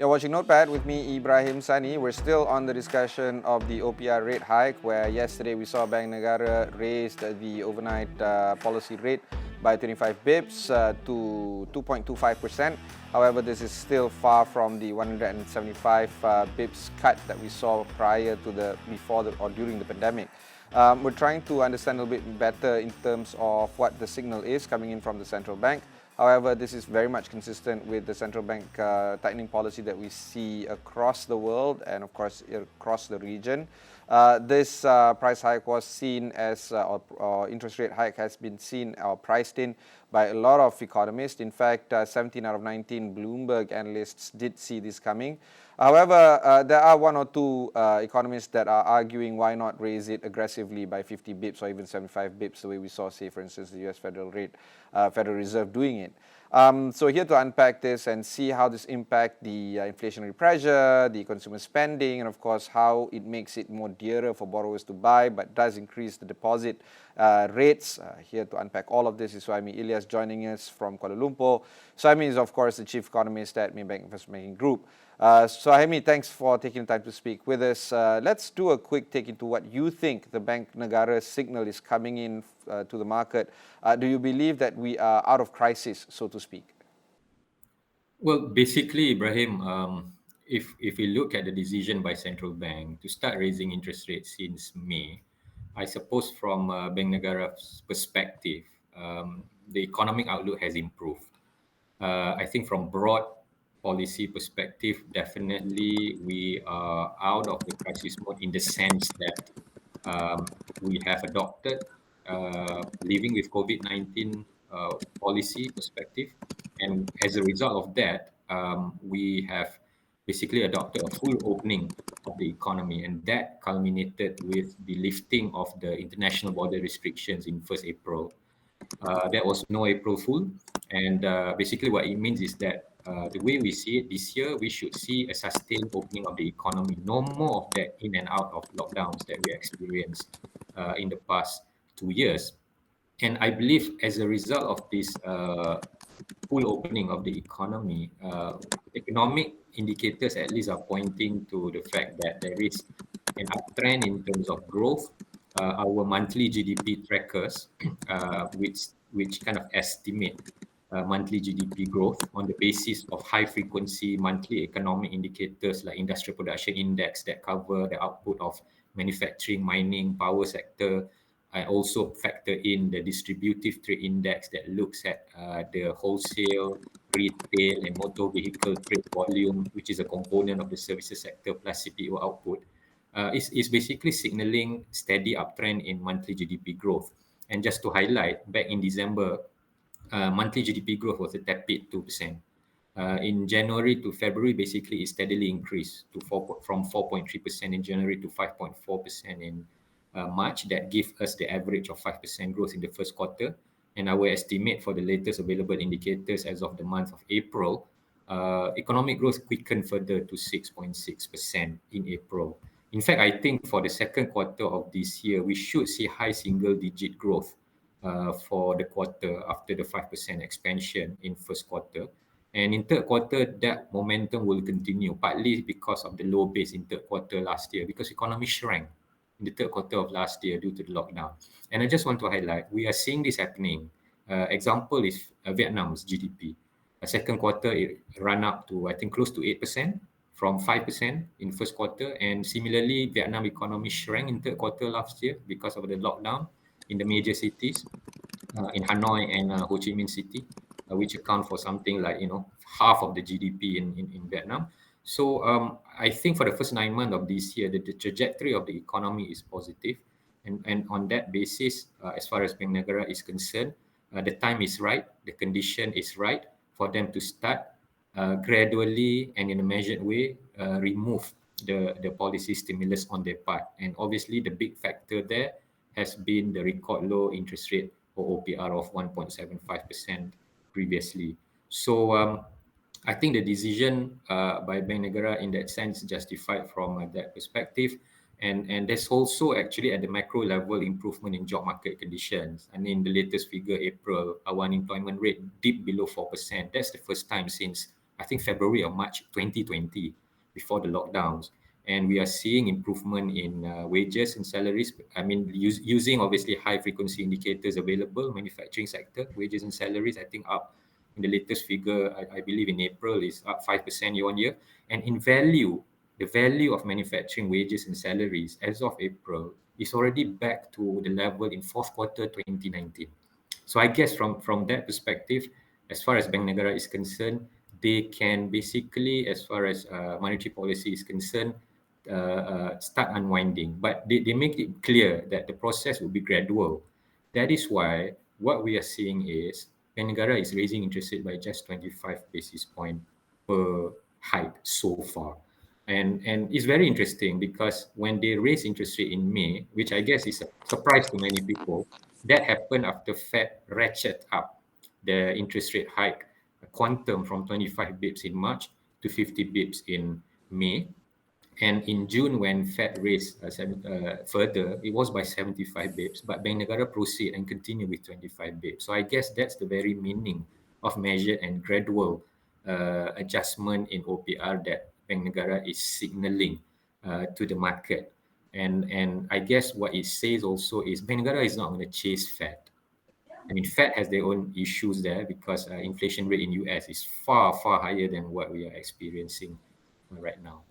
You're watching Notepad with me, Ibrahim Sani. We're still on the discussion of the OPR rate hike, where yesterday we saw Bank Negara raised the overnight policy rate by 25 bips to 2.25%. However, this is still far from the 175 bips cut that we saw before or during the pandemic. We're trying to understand a little bit better in terms of what the signal is coming in from the central bank. However, this is very much consistent with the central bank tightening policy that we see across the world and, of course, across the region. This price hike was seen as, or interest rate hike has been seen or priced in by a lot of economists. In fact, 17 out of 19 Bloomberg analysts did see this coming. However, there are one or two economists that are arguing why not raise it aggressively by 50 bips or even 75 bips, the way we saw, say, for instance, the US Federal Reserve doing it. So here to unpack this and see how this impacts the inflationary pressure, the consumer spending, and of course how it makes it more dearer for borrowers to buy, but does increase the deposit rates. Here to unpack all of this is Suhaimi Ilias joining us from Kuala Lumpur. Suhaimi is, of course, the Chief Economist at Maybank Investment Banking Group. Suhaimi, thanks for taking the time to speak with us. Let's do a quick take into what you think the Bank Negara signal is coming in to the market. Do you believe that we are out of crisis, so to speak? Well, basically, Ibrahim, if we look at the decision by central bank to start raising interest rates since May, I suppose from Bank Negara's perspective, the economic outlook has improved. I think from broad policy perspective, definitely we are out of the crisis mode in the sense that we have adopted living with COVID-19 policy perspective. And as a result of that, we have basically adopted a full opening of the economy, and that culminated with the lifting of the international border restrictions in 1st April. There was no April Fool, and basically what it means is that the way we see it this year, we should see a sustained opening of the economy. No more of that in and out of lockdowns that we experienced in the past 2 years. And I believe as a result of this full opening of the economy, economic indicators at least are pointing to the fact that there is an uptrend in terms of growth. Our monthly GDP trackers, which kind of estimate monthly GDP growth on the basis of high frequency monthly economic indicators like industrial production index that cover the output of manufacturing, mining, power sector. I also factor in the distributive trade index that looks at the wholesale, retail, and motor vehicle trade volume, which is a component of the services sector plus CPO output. Is basically signaling steady uptrend in monthly GDP growth. And just to highlight, back in December, monthly GDP growth was a tepid 2%. In January to February, basically, it steadily increased to from 4.3% in January to 5.4% in March. That gives us the average of 5% growth in the first quarter. And our estimate for the latest available indicators as of the month of April, economic growth quickened further to 6.6% in April. In fact, I think for the second quarter of this year, we should see high single-digit growth for the quarter after the 5% expansion in first quarter. And in third quarter, that momentum will continue, partly because of the low base in third quarter last year, because economy shrank in the third quarter of last year due to the lockdown. And I just want to highlight, we are seeing this happening. Example is Vietnam's GDP. Second quarter, it ran up to, I think, close to 8%. From 5% in first quarter, and similarly, Vietnam economy shrank in third quarter last year because of the lockdown in the major cities, in Hanoi and Ho Chi Minh City, which account for something like half of the GDP in Vietnam. So I think for the first 9 months of this year, the trajectory of the economy is positive, and on that basis, as far as Bank Negara is concerned, the time is right, the condition is right for them to start gradually and in a measured way remove the policy stimulus on their part. And obviously the big factor there has been the record low interest rate or OPR of 1.75% previously. So I think the decision by Bank Negara in that sense justified from that perspective. And there's also actually at the macro level improvement in job market conditions. And in the latest figure, April, our unemployment rate dipped below 4%. That's the first time since I think February or March 2020, before the lockdowns. And we are seeing improvement in wages and salaries. I mean, using obviously high frequency indicators available, manufacturing sector, wages and salaries, I think up in the latest figure, I believe in April is up 5% year on year. And in value, the value of manufacturing wages and salaries as of April is already back to the level in fourth quarter 2019. So I guess from that perspective, as far as Bank Negara is concerned, they can basically, as far as monetary policy is concerned, start unwinding. But they make it clear that the process will be gradual. That is why what we are seeing is Bank Negara is raising interest rate by just 25 basis point per hike so far. And it's very interesting because when they raised interest rate in May, which I guess is a surprise to many people, that happened after Fed ratchet up the interest rate hike quantum from 25 bips in March to 50 bips in May. And in June, when Fed raised further, it was by 75 bips, but Bank Negara proceed and continue with 25 bips. So I guess that's the very meaning of measured and gradual adjustment in OPR that Bank Negara is signaling to the market. And I guess what it says also is Bank Negara is not going to chase Fed. I mean, Fed has their own issues there because inflation rate in US is far, far higher than what we are experiencing right now.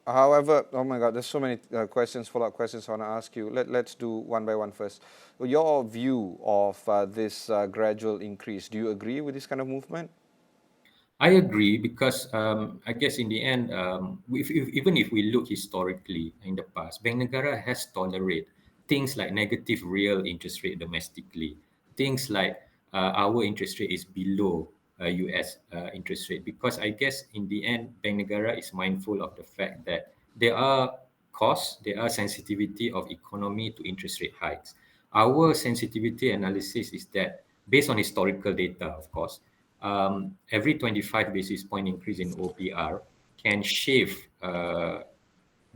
However, oh my God, there's so many questions, follow-up questions I want to ask you. Let's do one by one first. Your view of this gradual increase, do you agree with this kind of movement? I agree because I guess in the end, even if we look historically in the past, Bank Negara has tolerated things like negative real interest rate domestically, things like our interest rate is below US interest rate, because I guess in the end, Bank Negara is mindful of the fact that there are costs, there are sensitivity of economy to interest rate hikes. Our sensitivity analysis is that based on historical data, of course, every 25 basis point increase in OPR can shave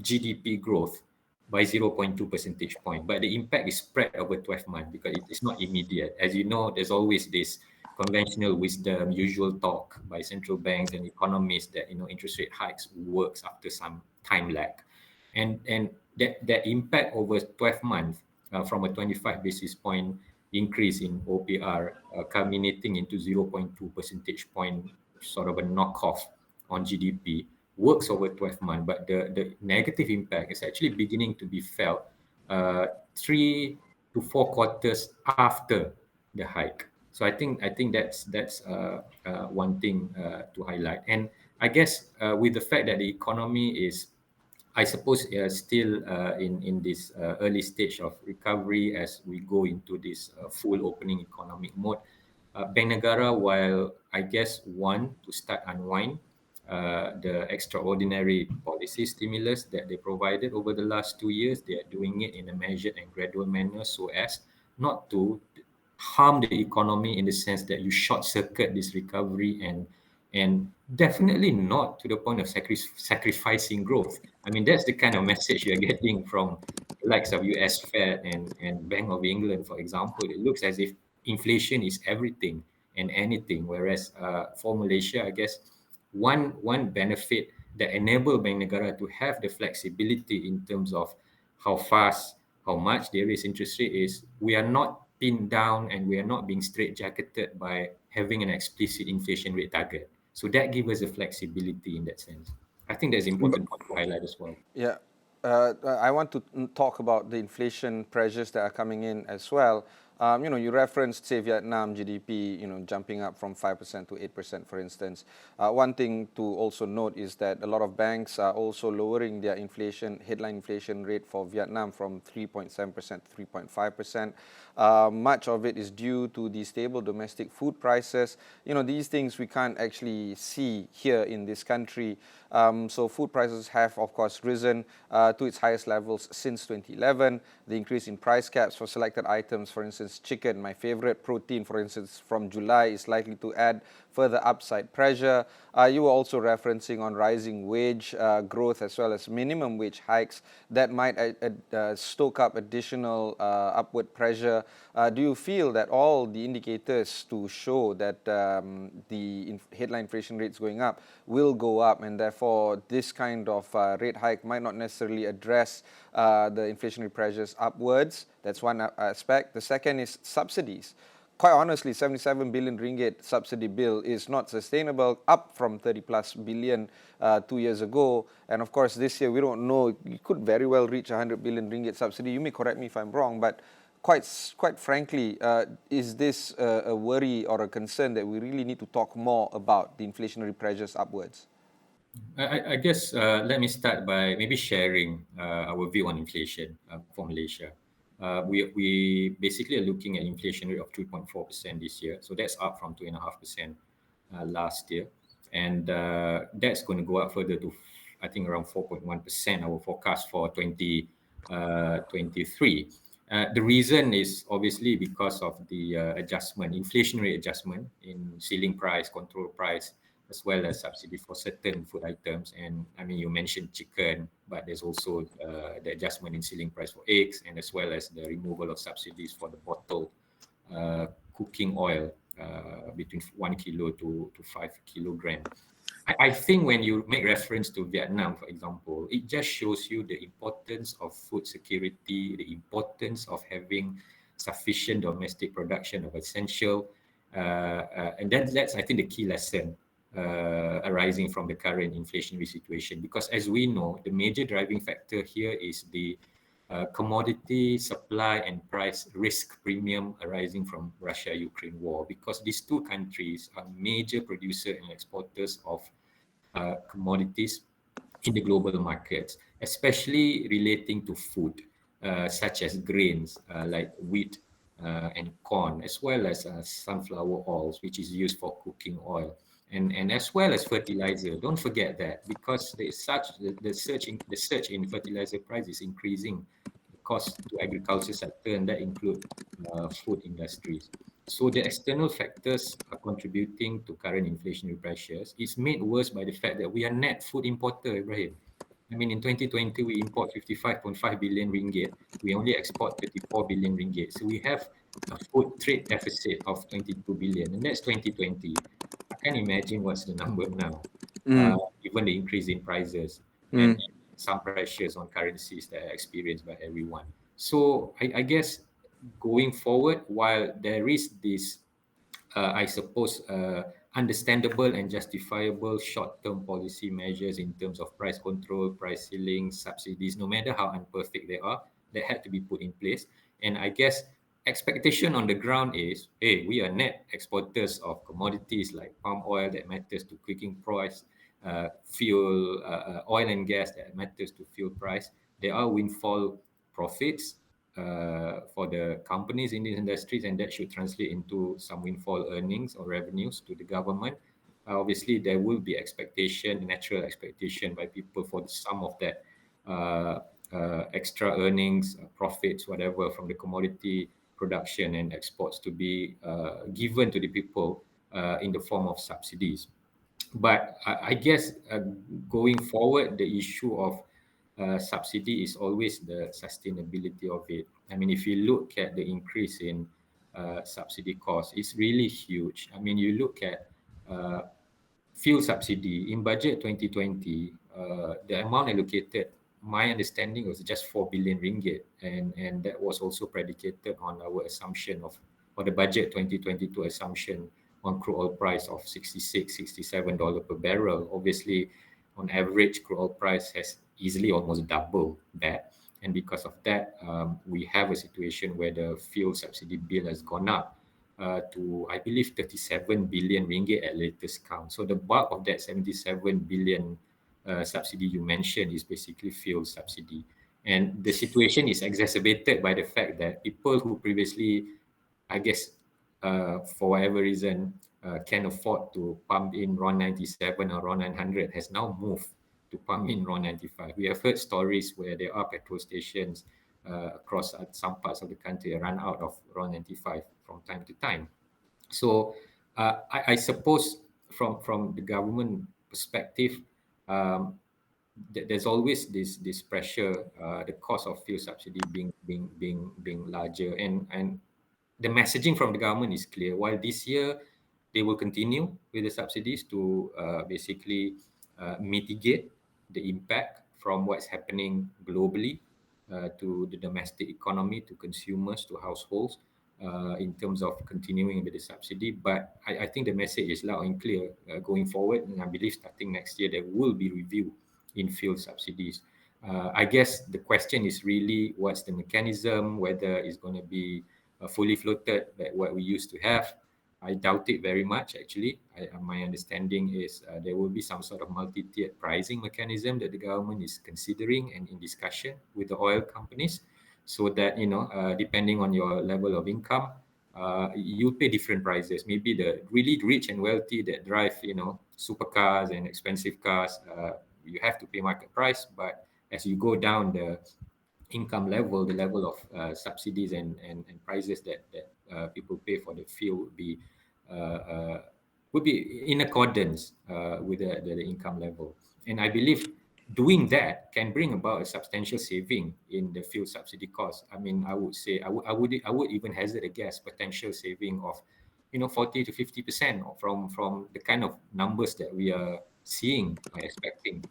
GDP growth by 0.2 percentage point. But the impact is spread over 12 months because it's not immediate. As you know, there's always this conventional wisdom, usual talk by central banks and economists that interest rate hikes works after some time lag. And that impact over 12 months from a 25 basis point increase in OPR culminating into 0.2 percentage point sort of a knockoff on GDP works over 12 months, but the negative impact is actually beginning to be felt 3 to 4 quarters after the hike. So I think that's one thing to highlight. And I guess with the fact that the economy is, I suppose, still in this early stage of recovery as we go into this full opening economic mode. Bank Negara, while I guess want to start unwind the extraordinary policy stimulus that they provided over the last 2 years, they are doing it in a measured and gradual manner so as not to harm the economy in the sense that you short circuit this recovery and definitely not to the point of sacrificing growth. I mean, that's the kind of message you're getting from the likes of US Fed and Bank of England, for example. It looks as if inflation is everything and anything, whereas for Malaysia, I guess one benefit that enable Bank Negara to have the flexibility in terms of how fast, how much they raise interest rate is we are not pinned down and we are not being straitjacketed by having an explicit inflation rate target. So that gives us a flexibility in that sense. I think that's important to highlight as well. Yeah, I want to talk about the inflation pressures that are coming in as well. You referenced, say, Vietnam GDP, jumping up from 5% to 8%, for instance. One thing to also note is that a lot of banks are also lowering their headline inflation rate for Vietnam from 3.7% to 3.5%. Much of it is due to the stable domestic food prices. These things we can't actually see here in this country. So food prices have, of course, risen to its highest levels since 2011. The increase in price caps for selected items, for instance, chicken, my favorite protein, for instance, from July, is likely to add further upside pressure. You were also referencing on rising wage growth as well as minimum wage hikes that might stoke up additional upward pressure. Do you feel that all the indicators to show that the headline inflation rates going up will go up, and therefore this kind of rate hike might not necessarily address the inflationary pressures upwards? That's one aspect. The second is subsidies. Quite honestly, 77 billion ringgit subsidy bill is not sustainable, up from 30 plus billion 2 years ago. And of course, this year, we don't know, you could very well reach 100 billion ringgit subsidy. You may correct me if I'm wrong, but quite frankly, is this a worry or a concern that we really need to talk more about the inflationary pressures upwards? I guess let me start by maybe sharing our view on inflation for Malaysia. We basically are looking at inflation rate of 3.4% this year. So that's up from 2.5% last year. And that's going to go up further to, I think, around 4.1%, our forecast for 2023. The reason is obviously because of the inflationary adjustment in ceiling price, control price, as well as subsidy for certain food items. And I mean, you mentioned chicken, but there's also the adjustment in ceiling price for eggs, and as well as the removal of subsidies for the bottled cooking oil between 1 kilo to 5 kilogram. I think when you make reference to Vietnam, for example, it just shows you the importance of food security, the importance of having sufficient domestic production of essential, and that's I think the key lesson arising from the current inflationary situation. Because as we know, the major driving factor here is the commodity supply and price risk premium arising from Russia-Ukraine war, because these two countries are major producers and exporters of commodities in the global markets, especially relating to food, such as grains like wheat and corn, as well as sunflower oils, which is used for cooking oil, and as well as fertilizer. Don't forget that, because the surge in fertilizer price is increasing the cost to agriculture sector, and that include food industries. So the external factors are contributing to current inflationary pressures. It's made worse by the fact that we are net food importer, Ibrahim. I mean, in 2020, we import 55.5 billion ringgit. We only export 34 billion ringgit. So we have a food trade deficit of 22 billion, and that's 2020. I can't imagine what's the number now, Mm. given the increase in prices and Mm. some pressures on currencies that are experienced by everyone. So I guess going forward, while there is this I suppose, understandable and justifiable short-term policy measures in terms of price control, price ceiling, subsidies, no matter how imperfect they are, that had to be put in place. And I guess expectation on the ground is, hey, we are net exporters of commodities like palm oil that matters to cooking price, fuel, oil and gas that matters to fuel price. There are windfall profits for the companies in these industries, and that should translate into some windfall earnings or revenues to the government. Obviously, there will be expectation, natural expectation by people for some of that uh, extra earnings, profits, whatever from the commodity production and exports to be given to the people in the form of subsidies. But I guess going forward, the issue of subsidy is always the sustainability of it. I mean, if you look at the increase in subsidy costs, it's really huge. I mean, you look at uh, fuel subsidy in budget 2020, the amount allocated, my understanding was just 4 billion ringgit, and that was also predicated on our assumption of, or the budget 2022 assumption on crude oil price of 66, $67 per barrel. Obviously, on average, crude oil price has easily almost double that. And because of that, we have a situation where the fuel subsidy bill has gone up to, I believe, 37 billion ringgit at latest count. So the bulk of that 77 billion subsidy you mentioned is basically fuel subsidy. And the situation is exacerbated by the fact that people who previously, I guess, for whatever reason, can afford to pump in RON 97 or RON 900 has now moved to pump in RON 95. We have heard stories where there are petrol stations across some parts of the country run out of RON 95 from time to time. So I suppose from the government perspective, um, there's always this pressure, the cost of fuel subsidy being larger, and the messaging from the government is clear. While this year they will continue with the subsidies to basically mitigate the impact from what's happening globally to the domestic economy, to consumers, to households, in terms of continuing with the subsidy. But I think the message is loud and clear going forward, and I believe starting next year there will be review in fuel subsidies. I guess the question is really what's the mechanism, whether it's going to be fully floated like what we used to have. I doubt it very much, actually. My understanding is there will be some sort of multi-tiered pricing mechanism that the government is considering and in discussion with the oil companies, so that, depending on your level of income, you pay different prices. Maybe the really rich and wealthy that drive, supercars and expensive cars, you have to pay market price. But as you go down the income level, the level of subsidies and prices that people pay for the fuel uh, uh, would be in accordance with the income level. And I believe doing that can bring about a substantial saving in the fuel subsidy cost. I mean, I would say I would even hazard a guess potential saving of 40 to 50% from the kind of numbers that we are seeing or expecting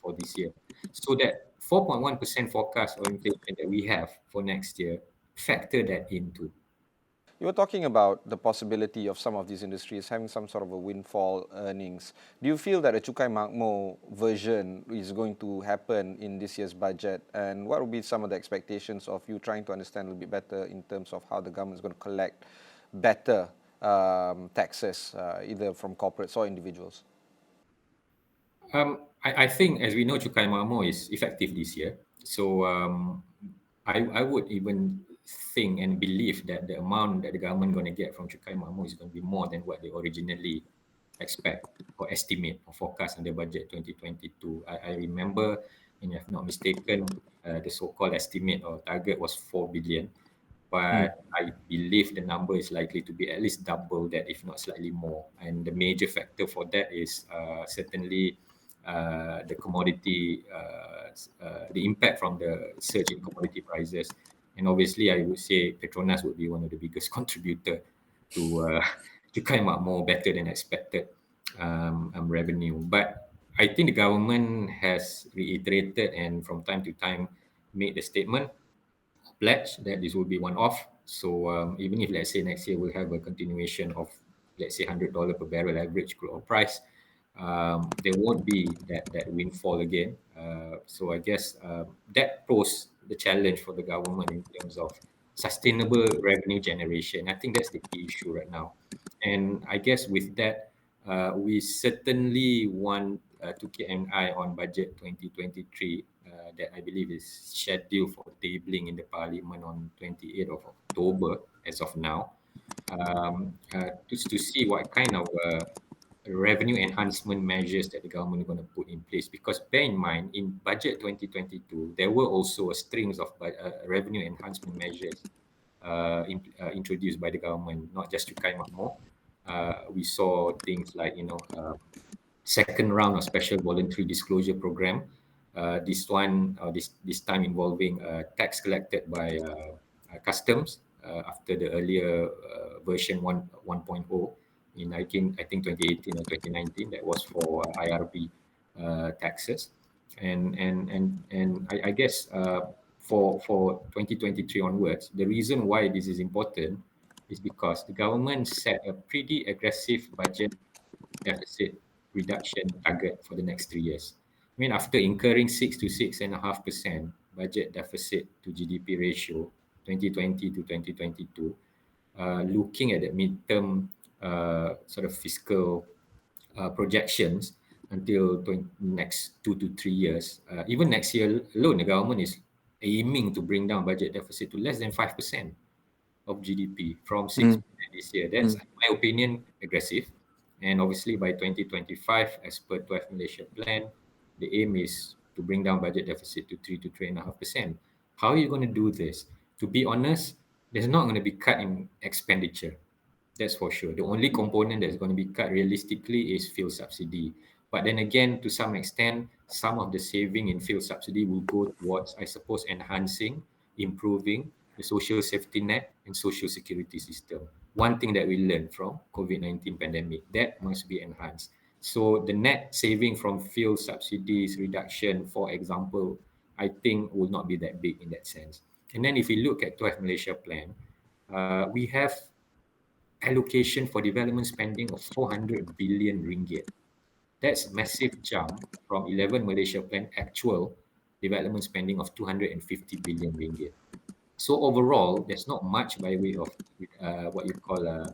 for this year. So that 4.1% forecast or inflation that we have for next year, factor that into. You were talking about the possibility of some of these industries having some sort of a windfall earnings. Do you feel that a Cukai Makmur version is going to happen in this year's budget? And what would be some of the expectations of you trying to understand a little bit better in terms of how the government is going to collect better taxes, either from corporates or individuals? I think, as we know, Cukai Makmur is effective this year. So I would even think and believe that the amount that the government going to get from Cukai Makmur is going to be more than what they originally expect or estimate or forecast in the budget 2022. I remember, and if I'm not mistaken, the so-called estimate or target was 4 billion. But I believe the number is likely to be at least double that, if not slightly more. And the major factor for that is certainly the commodity, the impact from the surge in commodity prices. And obviously, I would say Petronas would be one of the biggest contributor to come up more better than expected revenue. But I think the government has reiterated and from time to time made the statement, pledge that this will be one off. So even if, let's say, next year we'll have a continuation of, let's say, $100 per barrel average crude oil price, there won't be that windfall again. So I guess that poses the challenge for the government in terms of sustainable revenue generation. I think that's the key issue right now. And I guess with that, we certainly want to keep an eye on budget 2023 that I believe is scheduled for tabling in the parliament on 28th of October as of now, to see what kind of revenue enhancement measures that the government is going to put in place. Because bear in mind, in budget 2022, there were also a strings of revenue enhancement measures introduced by the government, not just Cukai Makmur. We saw things like, second round of special voluntary disclosure program. This time involving tax collected by customs after the earlier version 1.0 in 2018 or 2019, that was for IRP taxes. And I guess for 2023 onwards, the reason why this is important is because the government set a pretty aggressive budget deficit reduction target for the next 3 years. I mean, after incurring 6 to 6.5% budget deficit to GDP ratio, 2020 to 2022, looking at the midterm sort of fiscal projections until next 2 to 3 years, even next year alone, the government is aiming to bring down budget deficit to less than 5% of GDP from 6% this year. That's, in my opinion, aggressive. And obviously, by 2025, as per 12 Malaysia Plan, the aim is to bring down budget deficit to 3 to 3.5%. How are you going to do this? To be honest, there's not going to be cut in expenditure. That's for sure. The only component that's going to be cut realistically is fuel subsidy. But then again, to some extent, some of the saving in fuel subsidy will go towards, I suppose, enhancing, improving the social safety net and social security system. One thing that we learned from COVID-19 pandemic, that must be enhanced. So the net saving from fuel subsidies reduction, for example, I think will not be that big in that sense. And then if we look at 12 Malaysia plan, we have allocation for development spending of 400 billion ringgit. That's massive jump from 11 Malaysia plan actual development spending of 250 billion ringgit. So overall, there's not much by way of what you call a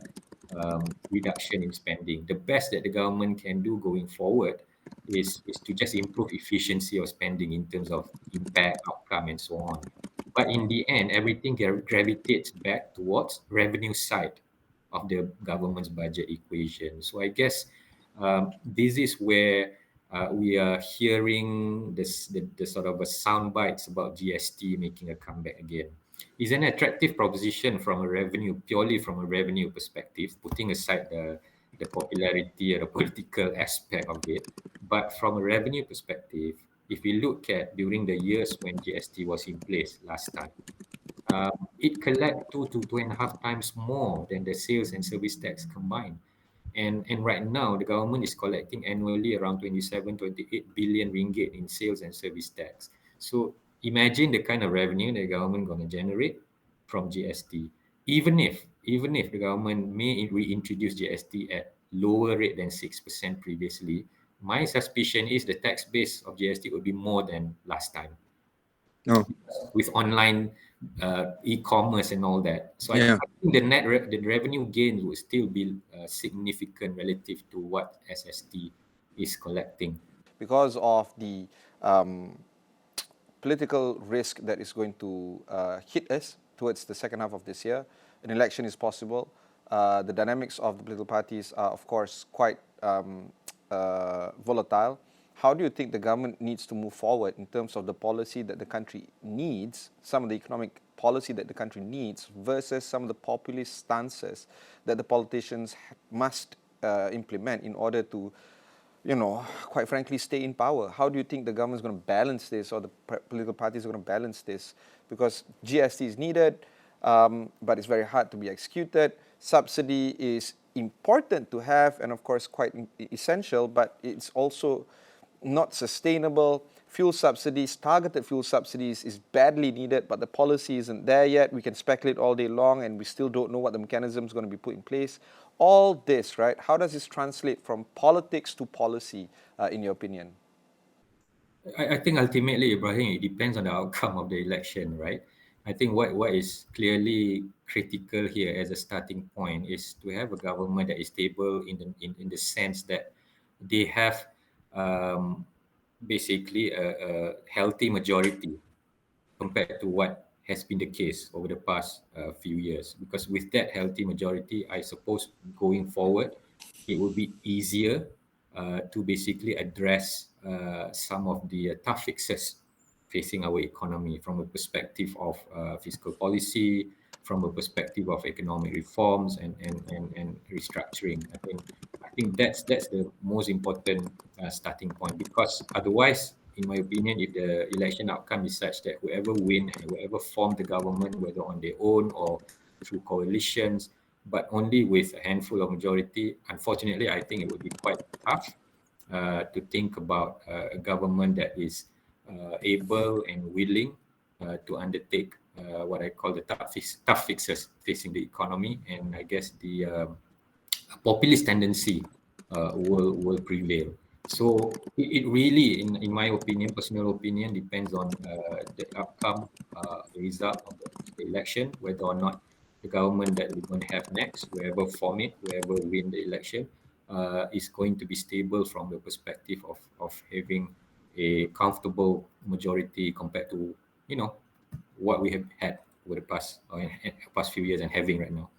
reduction in spending. The best that the government can do going forward is to just improve efficiency of spending in terms of impact, outcome, and so on. But in the end, everything gravitates back towards revenue side of the government's budget equation. So I guess this is where we are hearing the sort of a sound bites about GST making a comeback again. It's an attractive proposition from a revenue, purely from a revenue perspective, putting aside the popularity or the political aspect of it. But from a revenue perspective, if we look at during the years when GST was in place last time, it collect 2 to 2.5 times more than the sales and service tax combined. And right now, the government is collecting annually around 27, 28 billion ringgit in sales and service tax. So imagine the kind of revenue the government going to generate from GST. Even if the government may reintroduce GST at lower rate than 6% previously, my suspicion is the tax base of GST will be more than last time No. with online e-commerce and all that. So I Yeah. think the revenue gains will still be significant relative to what SST is collecting. Because of the um, political risk that is going to hit us towards the second half of this year. An election is possible. The dynamics of the political parties are, of course, quite volatile. How do you think the government needs to move forward in terms of the policy that the country needs, some of the economic policy that the country needs, versus some of the populist stances that the politicians must implement in order to, quite frankly, stay in power? How do you think the government is going to balance this, or the political parties are going to balance this? Because GST is needed, but it's very hard to be executed. Subsidy is important to have, and of course quite essential, but it's also not sustainable. Fuel subsidies, targeted fuel subsidies, is badly needed, but the policy isn't there yet. We can speculate all day long, and we still don't know what the mechanism is going to be put in place. All this, right? How does this translate from politics to policy, in your opinion? I think ultimately, Ibrahim, it depends on the outcome of the election, right? I think what is clearly critical here as a starting point is to have a government that is stable in the sense that they have um, basically a healthy majority compared to what has been the case over the past few years. Because with that healthy majority, I suppose going forward, it will be easier to basically address some of the tough fixes facing our economy from a perspective of fiscal policy, from a perspective of economic reforms and restructuring. I think that's the most important starting point, because otherwise, in my opinion, if the election outcome is such that whoever win and whoever form the government, whether on their own or through coalitions, but only with a handful of majority, unfortunately, I think it would be quite tough to think about a government that is able and willing to undertake what I call the tough fixes facing the economy, and I guess the populist tendency will prevail. So it really, in my opinion, personal opinion, depends on the outcome, the result of the election, whether or not the government that we're going to have next, whoever form it, whoever win the election, is going to be stable from the perspective of having a comfortable majority compared to what we have had over the past few years and having right now.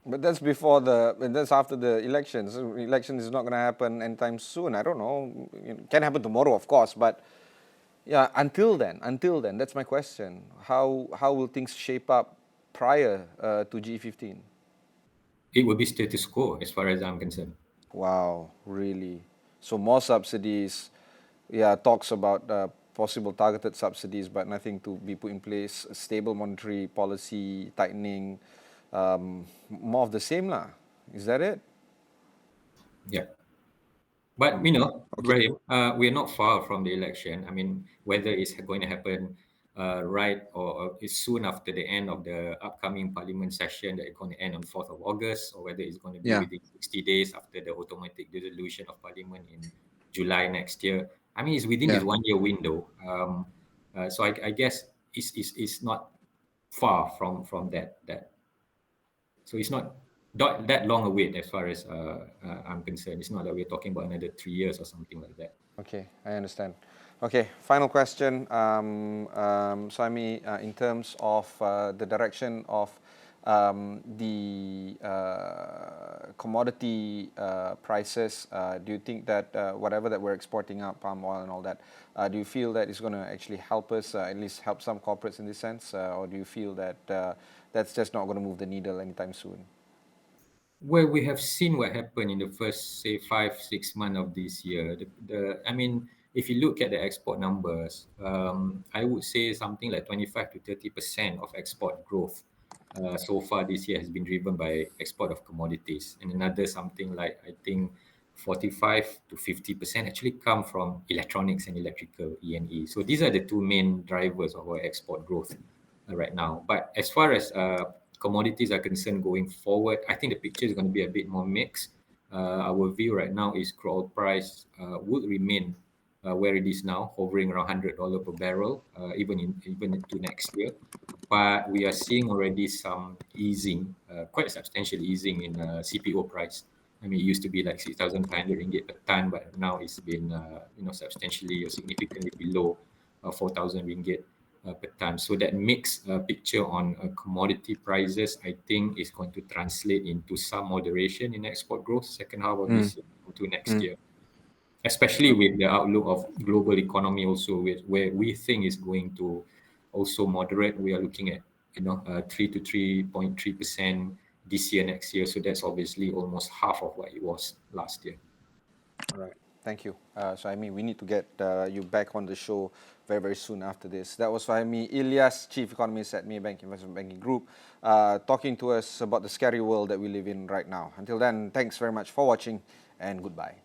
But that's after the elections. Election is not going to happen anytime soon. I don't know. It can happen tomorrow, of course, but yeah, until then, that's my question. How will things shape up prior to G15? it will be status quo as far as I'm concerned. Wow, really? So more subsidies, yeah, talks about possible targeted subsidies, but nothing to be put in place. Stable monetary policy, tightening, more of the same lah. Is that it? Yeah. But Okay. Ibrahim, we are not far from the election. I mean, whether it's going to happen right or is soon after the end of the upcoming parliament session that is going to end on 4th of August, or whether it's going to be Yeah. within 60 days after the automatic dissolution of parliament in July next year. I mean, it's within this Yeah. 1 year window. So I guess it's not far from that. So it's not that long a wait as far as I'm concerned. It's not that we're talking about another 3 years or something like that. Okay, I understand. Okay, final question, Suhaimi, in terms of the direction of the commodity prices, do you think that whatever that we're exporting out, palm oil and all that, do you feel that it's going to actually help us, at least help some corporates in this sense, or do you feel that that's just not going to move the needle anytime soon? Well, we have seen what happened in the first, say, 5, 6 months of this year. I mean, if you look at the export numbers, I would say something like 25 to 30% of export growth so far this year has been driven by export of commodities, and another something like I think 45 to 50% actually come from electronics and electrical E&E. So these are the two main drivers of our export growth right now. But as far as commodities are concerned going forward, I think the picture is going to be a bit more mixed. Our view right now is crude oil price would remain where it is now, hovering around $100 per barrel, even into next year. But we are seeing already some easing, quite substantial easing in CPO price. I mean, it used to be like 6,500 ringgit per ton, but now it's been substantially or significantly below 4,000 ringgit per ton. So that mixed picture on commodity prices, I think, is going to translate into some moderation in export growth second half of Mm, this year into next mm, year, especially with the outlook of global economy also, where we think is going to also moderate. We are looking at 3 to 3.3% this year, next year. So that's obviously almost half of what it was last year. all right. Thank you. Suhaimi, we need to get you back on the show very, very soon after this. That was Suhaimi Ilias, Chief Economist at Maybank Investment Banking Group, talking to us about the scary world that we live in right now. Until then, thanks very much for watching and goodbye.